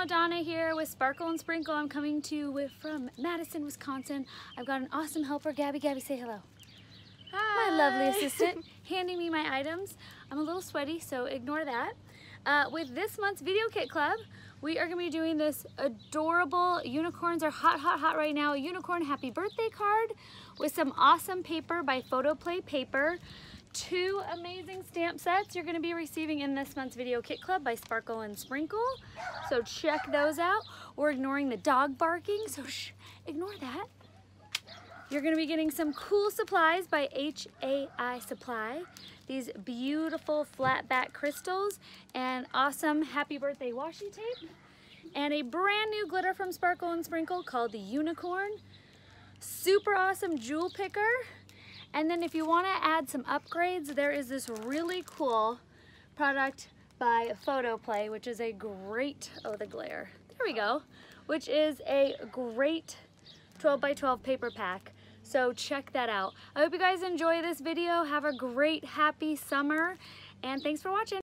Donna here with Sparkle and Sprinkle. I'm coming to you from Madison, Wisconsin. I've got an awesome helper, Gabby. Gabby, say hello. Hi. My lovely assistant handing me my items. I'm a little sweaty, so ignore that. With this month's Video Kit Club, we are going to be doing this adorable unicorns are hot right now. Unicorn happy birthday card with some awesome paper by Photoplay Paper. 2 amazing stamp sets you're going to be receiving in this month's Video Kit Club by Sparkle and Sprinkle. So check those out. We're ignoring the dog barking, so ignore that. You're going to be getting some cool supplies by HAI Supply. These beautiful flat back crystals and awesome happy birthday washi tape. And a brand new glitter from Sparkle and Sprinkle called the Unicorn. Super awesome jewel picker. And then if you want to add some upgrades, there is this really cool product by Photoplay, which is a great, oh the glare, there we go, which is a great 12 by 12 paper pack. So check that out. I hope you guys enjoy this video. Have a great, happy summer, and thanks for watching.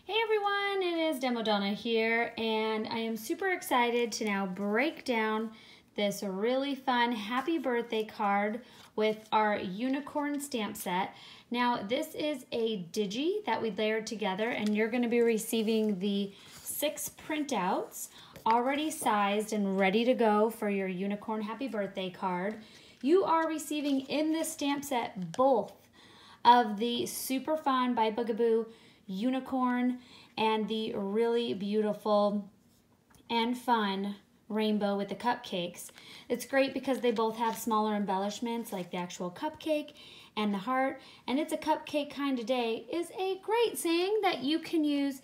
Hey everyone, it is Donna here, and I am super excited to now break down this really fun happy birthday card with our unicorn stamp set. Now this is a digi that we layered together, and you're going to be receiving the 6 printouts already sized and ready to go for your unicorn happy birthday card. You are receiving in this stamp set both of the super fun by Bugaboo unicorn and the really beautiful and fun rainbow with the cupcakes. It's great because they both have smaller embellishments like the actual cupcake and the heart, and It's a Cupcake Kind of Day is a great saying that you can use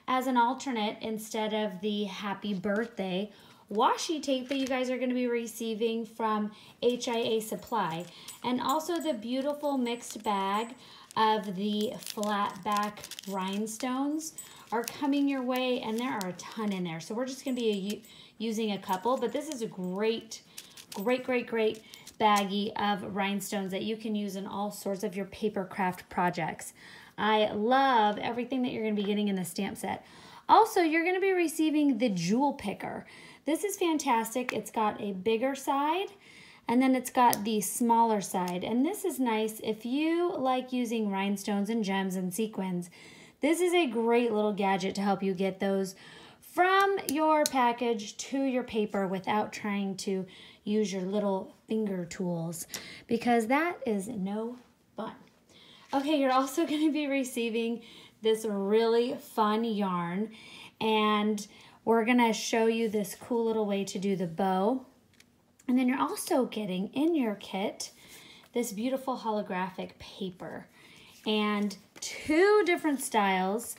as an alternate instead of the happy birthday washi tape that you guys are going to be receiving from HIA Supply, and also the beautiful mixed bag of the flat back rhinestones are coming your way, and there are a ton in there, so we're just going to be using a couple, but this is a great baggie of rhinestones that you can use in all sorts of your paper craft projects. I love everything that you're going to be getting in the stamp set. Also, you're going to be receiving the jewel picker. This is fantastic. It's got a bigger side, and then it's got the smaller side, and this is nice if you like using rhinestones and gems and sequins. This is a great little gadget to help you get those from your package to your paper without trying to use your little finger tools, because that is no fun. Okay, you're also going to be receiving this really fun yarn, and we're going to show you this cool little way to do the bow. And then you're also getting in your kit this beautiful holographic paper and 2 different styles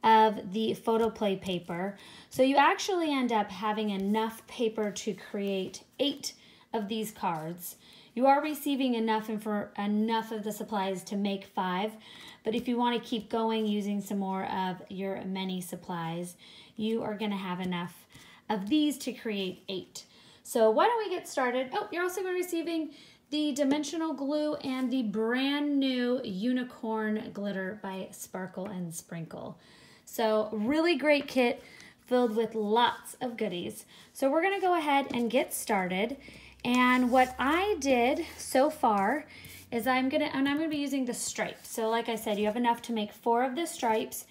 of the Photoplay paper. So you actually end up having enough paper to create 8 of these cards. You are receiving enough of the supplies to make 5, but if you want to keep going using some more of your many supplies, you are going to have enough of these to create 8. So why don't we get started? Oh, you're also going to be receiving the dimensional glue and the brand new unicorn glitter by Sparkle and Sprinkle. So really great kit filled with lots of goodies. So we're going to go ahead and get started. And what I did so far is I'm going to be using the stripes. So like I said, you have enough to make 4 of the stripes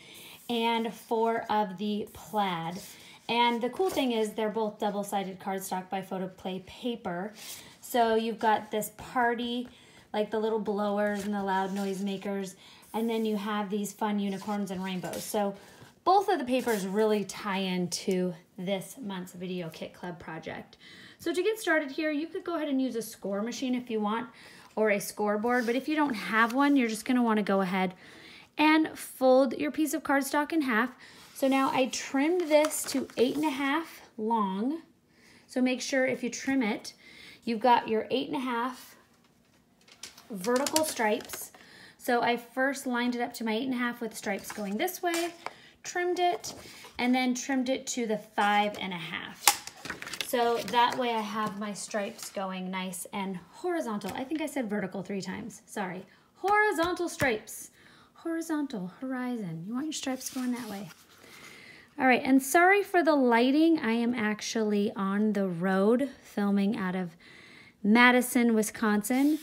and 4 of the plaid. And the cool thing is they're both double-sided cardstock by Photoplay Paper. So you've got this party, like the little blowers and the loud noise makers, and then you have these fun unicorns and rainbows. So both of the papers really tie into this month's Video Kit Club project. So to get started here, you could go ahead and use a score machine if you want, or a scoreboard, but if you don't have one, you're just gonna wanna go ahead and fold your piece of cardstock in half. So now I trimmed this to 8.5 long. So make sure if you trim it, you've got your 8.5 vertical stripes. So I first lined it up to my 8.5 with stripes going this way, trimmed it, and then trimmed it to the 5.5. So that way I have my stripes going nice and horizontal. I think I said vertical 3 times, sorry. Horizontal stripes. Horizontal, horizon. You want your stripes going that way. All right, and sorry for the lighting. I am actually on the road filming out of Madison, Wisconsin.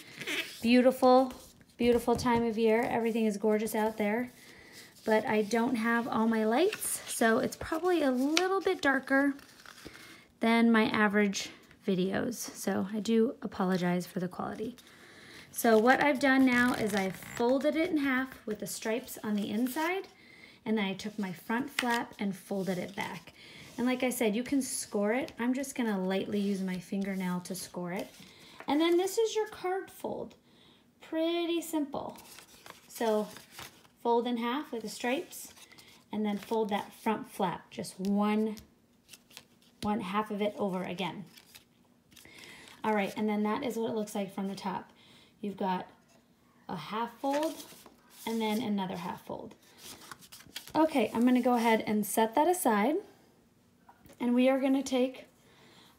Beautiful, beautiful time of year. Everything is gorgeous out there, but I don't have all my lights, so it's probably a little bit darker than my average videos. So I do apologize for the quality. So what I've done now is I've folded it in half with the stripes on the inside, and then I took my front flap and folded it back. And like I said, you can score it. I'm just gonna lightly use my fingernail to score it. And then this is your card fold. Pretty simple. So fold in half with the stripes, and then fold that front flap, just one half of it over again. All right, and then that is what it looks like from the top. You've got a half fold and then another half fold. Okay, I'm gonna go ahead and set that aside, and we are gonna take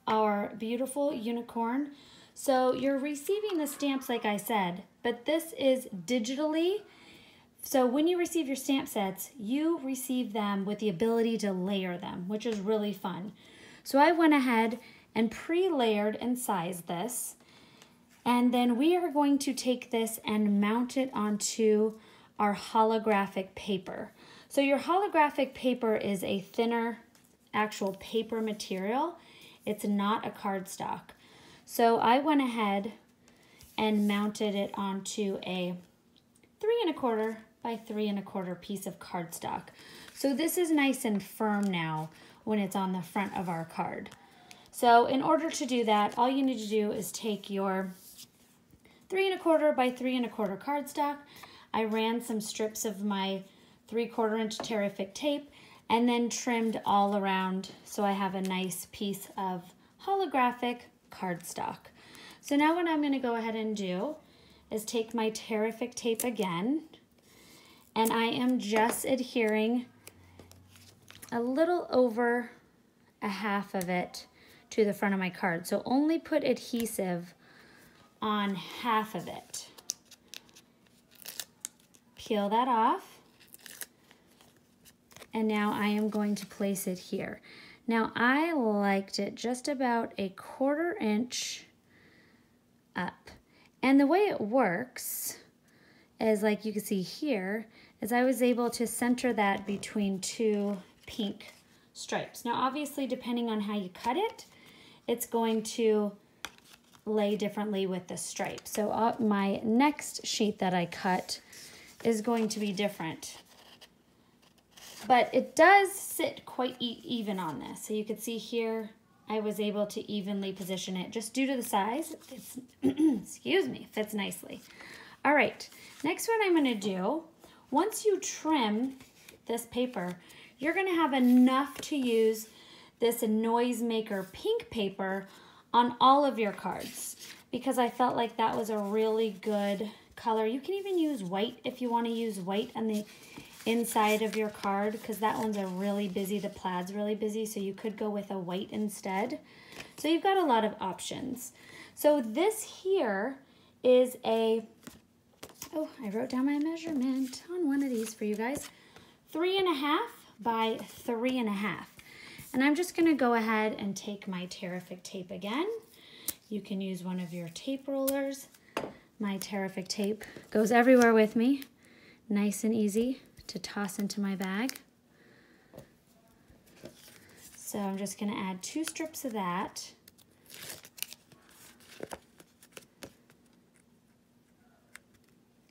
our beautiful unicorn. So you're receiving the stamps like I said, but this is digitally. So when you receive your stamp sets, you receive them with the ability to layer them, which is really fun. So I went ahead and pre-layered and sized this, and then we are going to take this and mount it onto our holographic paper. So your holographic paper is a thinner actual paper material. It's not a cardstock. So I went ahead and mounted it onto a 3 1/4 by 3 1/4 piece of cardstock. So this is nice and firm now when it's on the front of our card. So in order to do that, all you need to do is take your 3 1/4 by 3 1/4 cardstock. I ran some strips of my 3/4 inch TEAR-IFIC tape and then trimmed all around so I have a nice piece of holographic cardstock. So now what I'm going to go ahead and do is take my TEAR-IFIC tape again, and I am just adhering a little over a half of it to the front of my card. So only put adhesive on half of it. Peel that off. And now I am going to place it here. Now I liked it just about a 1/4 inch up. And the way it works is, like you can see here, is I was able to center that between 2 pink stripes. Now obviously depending on how you cut it, it's going to lay differently with the stripe. So my next sheet that I cut is going to be different. But it does sit quite even on this. So you can see here, I was able to evenly position it just due to the size. It fits, excuse me, fits nicely. All right, next what I'm gonna do, once you trim this paper, you're gonna have enough to use this Noisemaker pink paper on all of your cards, because I felt like that was a really good color. You can even use white if you want to use white on the inside of your card, because that one's a really busy, the plaid's really busy, so you could go with a white instead. So you've got a lot of options. So this here is a, oh, I wrote down my measurement on one of these for you guys, 3 1/2 by 3 1/2. And I'm just gonna go ahead and take my TEAR-IFIC tape again. You can use one of your tape rollers. My TEAR-IFIC tape goes everywhere with me. Nice and easy to toss into my bag. So I'm just gonna add 2 strips of that.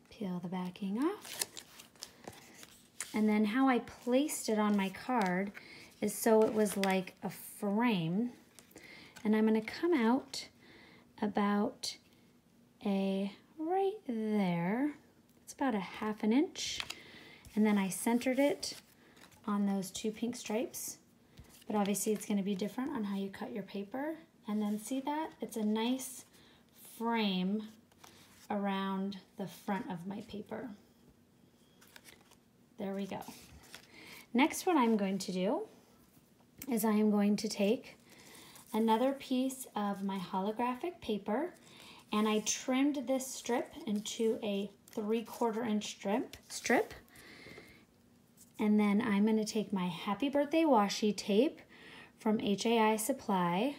Peel the backing off. And then how I placed it on my card is so it was like a frame. And I'm gonna come out about right there. It's about a 1/2 inch. And then I centered it on those 2 pink stripes. But obviously it's gonna be different on how you cut your paper. And then see that? It's a nice frame around the front of my paper. There we go. Next, what I'm going to do is I am going to take another piece of my holographic paper, and I trimmed this strip into a 3/4 inch strip. And then I'm going to take my Happy Birthday washi tape from HAI Supply.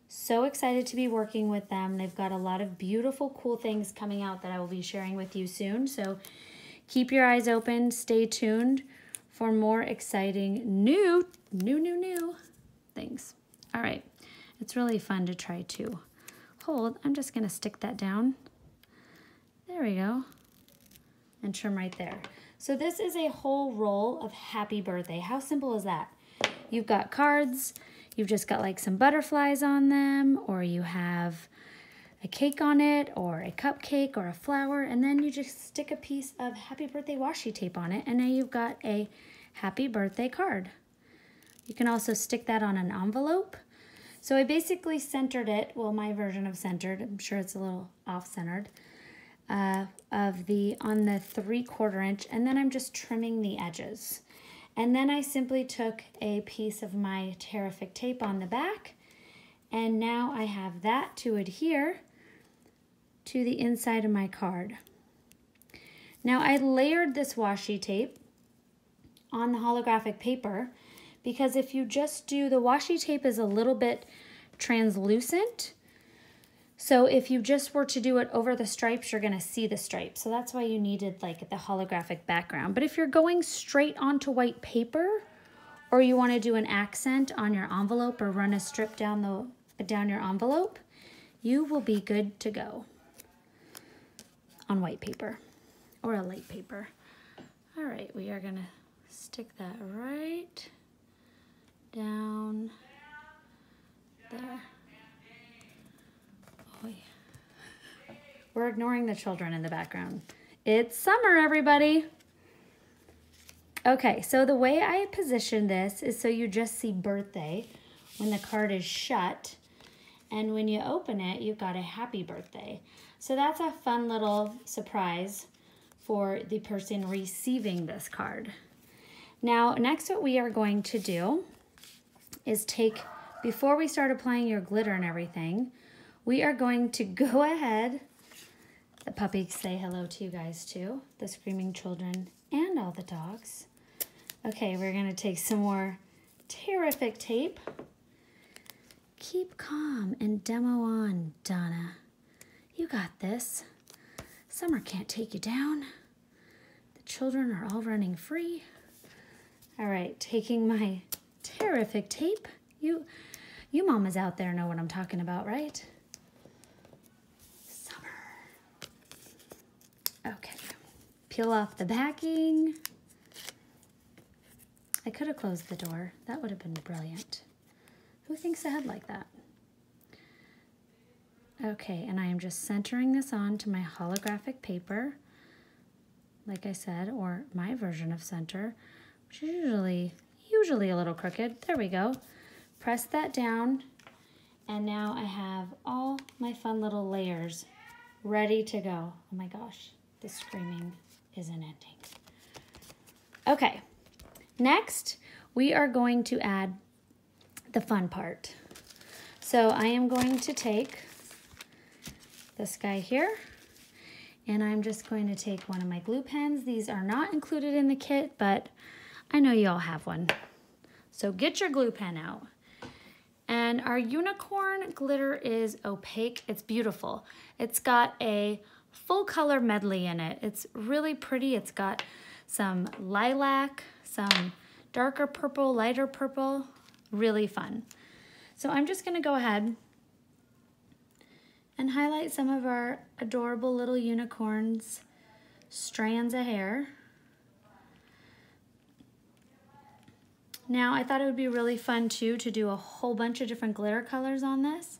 So excited to be working with them. They've got a lot of beautiful, cool things coming out that I will be sharing with you soon. So keep your eyes open, stay tuned for more exciting new things. All right, it's really fun to try to hold. I'm just gonna stick that down. There we go. And trim right there. So this is a whole roll of Happy Birthday. How simple is that? You've got cards, you've just got like some butterflies on them, or you have a cake on it, or a cupcake, or a flower, and then you just stick a piece of Happy Birthday washi tape on it, and now you've got a Happy Birthday card. You can also stick that on an envelope. So I basically centered it, well, my version of centered, I'm sure it's a little off-centered, on the 3/4 inch, and then I'm just trimming the edges. And then I simply took a piece of my TEAR-IFIC tape on the back, and now I have that to adhere to the inside of my card. Now I layered this washi tape on the holographic paper because if you just do, the washi tape is a little bit translucent. So if you just were to do it over the stripes, you're gonna see the stripes. So that's why you needed like the holographic background. But if you're going straight onto white paper, or you wanna do an accent on your envelope or run a strip down your envelope, you will be good to go on white paper or a light paper. All right, we are gonna stick that right down there. Oh, yeah. We're ignoring the children in the background. It's summer, everybody. Okay, so the way I position this is so you just see birthday when the card is shut, and when you open it, you've got a happy birthday. So that's a fun little surprise for the person receiving this card. Now, next what we are going to do is take, before we start applying your glitter and everything, we are going to go ahead, the puppies say hello to you guys too, the screaming children and all the dogs. Okay, we're gonna take some more TEAR-IFIC tape. Keep calm and demo on, Donna. You got this. Summer can't take you down. The children are all running free. All right, taking my TEAR-IFIC tape. You mamas out there know what I'm talking about, right? Summer. Okay, peel off the backing. I could have closed the door. That would have been brilliant. Who thinks ahead like that? Okay, and I am just centering this onto my holographic paper, like I said, or my version of center, which is usually a little crooked. There we go. Press that down, and now I have all my fun little layers ready to go. Oh my gosh, the screaming isn't ending. Okay, next we are going to add the fun part. So I am going to take this guy here, and I'm just going to take one of my glue pens. These are not included in the kit, but I know you all have one. So get your glue pen out. And our unicorn glitter is opaque. It's beautiful. It's got a full color medley in it. It's really pretty. It's got some lilac, some darker purple, lighter purple, really fun. So I'm just gonna go ahead and highlight some of our adorable little unicorns' strands of hair. Now, I thought it would be really fun too to do a whole bunch of different glitter colors on this,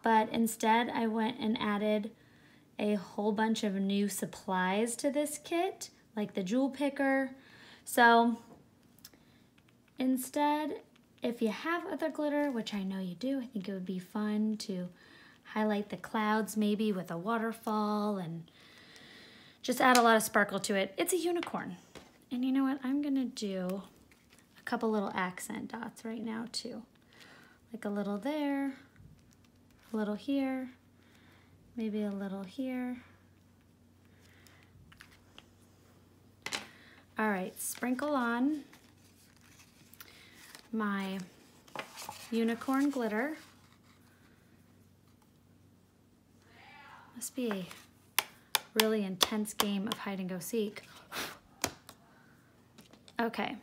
but instead I went and added a whole bunch of new supplies to this kit, like the jewel picker. So instead, if you have other glitter, which I know you do, I think it would be fun to highlight the clouds maybe with a waterfall and just add a lot of sparkle to it. It's a unicorn. And you know what? I'm gonna do a couple little accent dots right now too. like a little there, a little here, maybe a little here. All right, sprinkle on my unicorn glitter. Must be a really intense game of hide and go seek. Okay,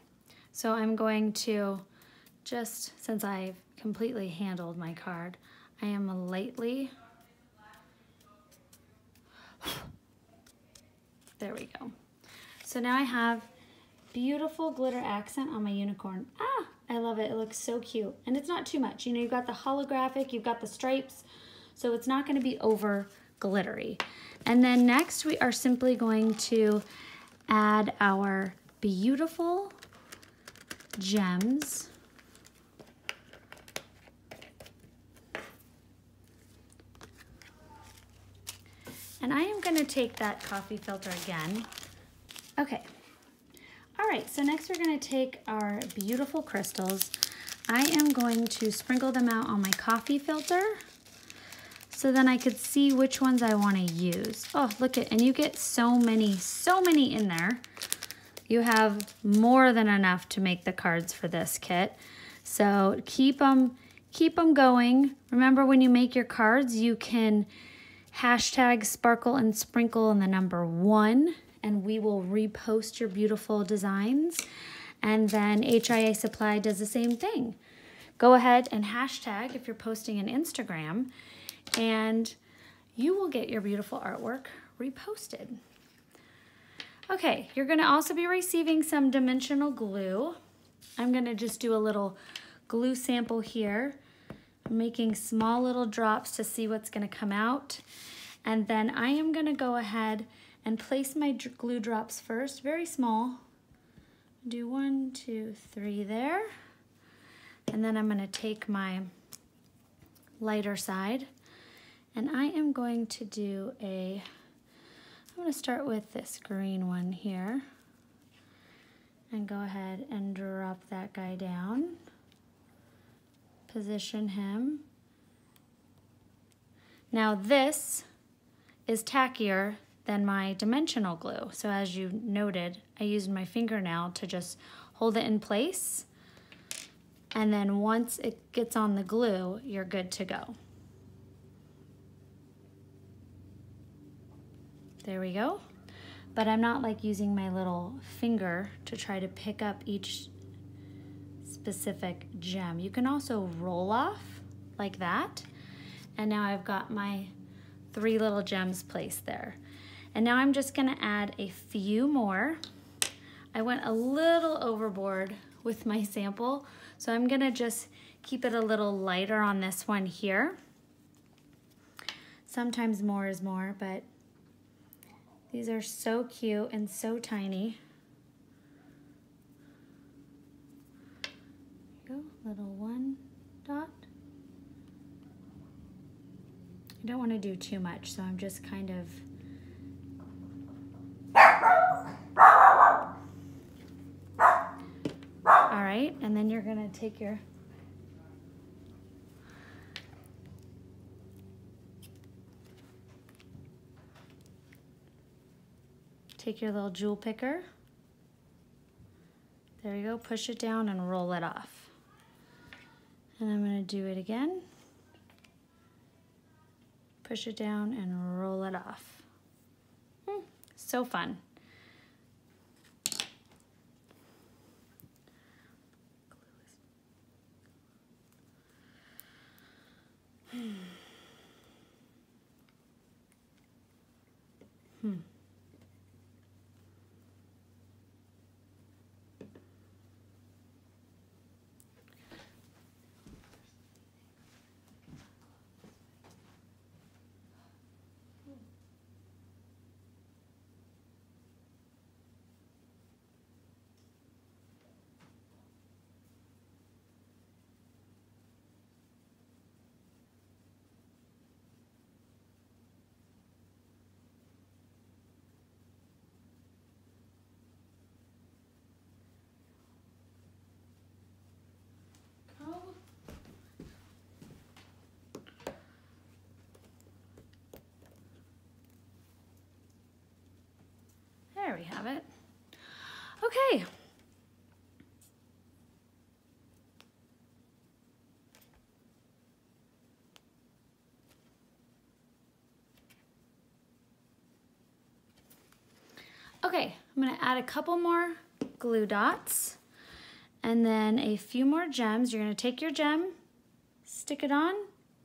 so I'm going to just, since I've completely handled my card, I am lightly, there we go. So now I have beautiful glitter accent on my unicorn. Ah, I love it. It looks so cute. And it's not too much. You know, you've got the holographic, you've got the stripes, so it's not going to be over glittery. And then next we are simply going to add our beautiful gems. And I am going to take that coffee filter again. Okay. All right, so next we're going to take our beautiful crystals. I am going to sprinkle them out on my coffee filter so then I could see which ones I want to use. Oh, look at, and you get so many in there. You have more than enough to make the cards for this kit. So keep them going. Remember, when you make your cards, you can hashtag sparkle and sprinkle in the number 1, and we will repost your beautiful designs. And then HIA Supply does the same thing. Go ahead and hashtag if you're posting an Instagram, and you will get your beautiful artwork reposted. Okay, you're gonna also be receiving some dimensional glue. I'm gonna just do a little glue sample here. I'm making small little drops to see what's gonna come out. And then I am gonna go ahead and place my glue drops first, very small. Do 1, 2, 3 there. And then I'm gonna take my lighter side, and I am going to do I'm gonna start with this green one here and go ahead and drop that guy down. Position him. Now this is tackier than my dimensional glue. So as you noted, I used my fingernail to just hold it in place. And then once it gets on the glue, you're good to go. There we go. But I'm not like using my little finger to try to pick up each specific gem. You can also roll off like that. And now I've got my 3 little gems placed there. And now I'm just gonna add a few more. I went a little overboard with my sample, so I'm gonna just keep it a little lighter on this one here. Sometimes more is more, but these are so cute and so tiny. There you go, little 1 dot. I don't want to do too much, so I'm just kind of all right, and then you're gonna take your little jewel picker. There you go, push it down and roll it off. And I'm gonna do it again. Push it down and roll it off. So fun. Okay. Okay, I'm gonna add a couple more glue dots and then a few more gems. You're gonna take your gem, stick it on,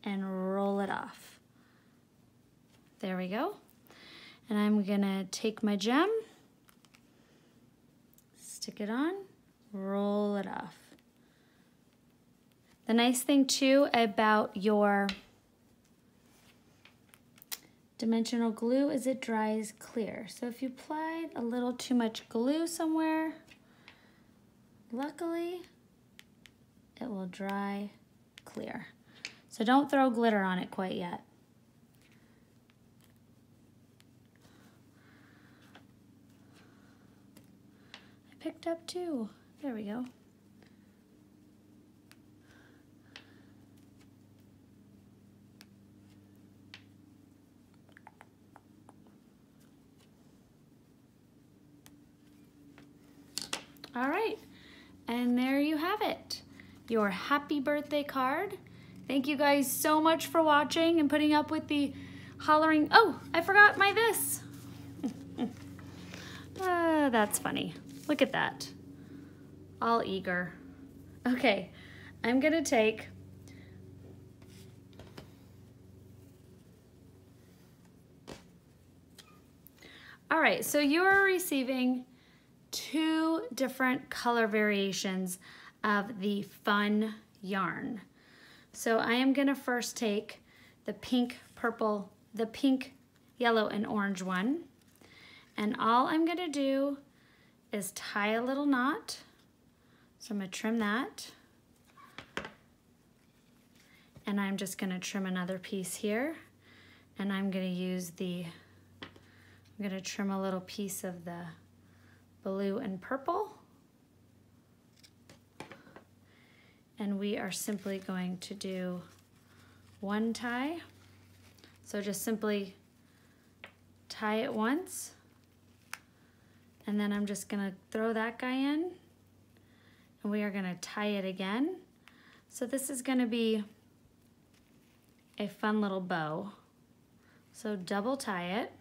and roll it off. There we go. And I'm gonna take my gem, stick it on, roll it off. The nice thing too about your dimensional glue is it dries clear. So if you applied a little too much glue somewhere, luckily it will dry clear. So don't throw glitter on it quite yet. I picked up two. There we go. All right, and there you have it, your happy birthday card. Thank you guys so much for watching and putting up with the hollering. Oh, I forgot my this. That's funny. Look at that, all eager. Okay, I'm gonna take all right, so you are receiving 2 different color variations of the fun yarn. So I am gonna first take the pink, purple, the pink, yellow, and orange one. And all I'm gonna do is tie a little knot. So I'm gonna trim that. And I'm just gonna trim another piece here. And I'm gonna use I'm gonna trim a little piece of the blue and purple. And we are simply going to do one tie. So just simply tie it once. And then I'm just gonna throw that guy in. And we are gonna tie it again. So this is gonna be a fun little bow. So double tie it.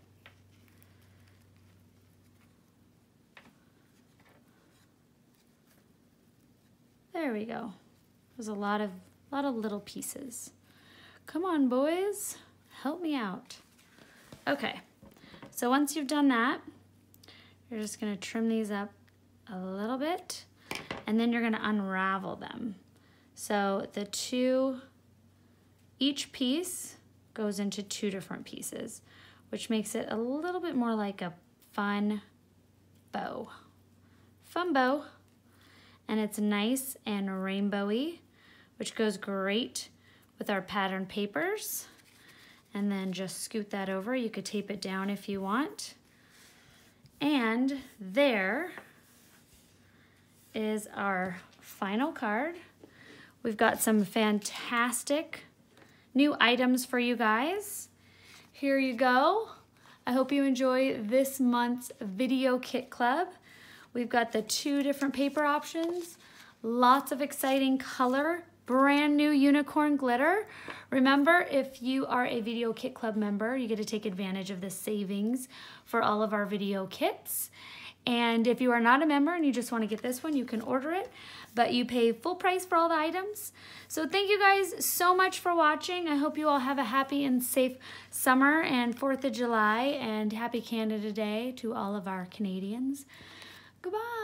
There we go. There's a lot of little pieces. Come on, boys, help me out. Okay, so once you've done that, you're just gonna trim these up a little bit, and then you're gonna unravel them. So each piece goes into 2 different pieces, which makes it a little bit more like a fun bow. Fun bow. And it's nice and rainbowy, which goes great with our pattern papers. And then just scoot that over. You could tape it down if you want. And there is our final card. We've got some fantastic new items for you guys. Here you go. I hope you enjoy this month's video kit club. We've got the 2 different paper options, lots of exciting color, brand new unicorn glitter. Remember, if you are a Video Kit Club member, you get to take advantage of the savings for all of our video kits. And if you are not a member and you just want to get this one, you can order it, but you pay full price for all the items. So thank you guys so much for watching. I hope you all have a happy and safe summer and 4th of July, and happy Canada Day to all of our Canadians. Goodbye.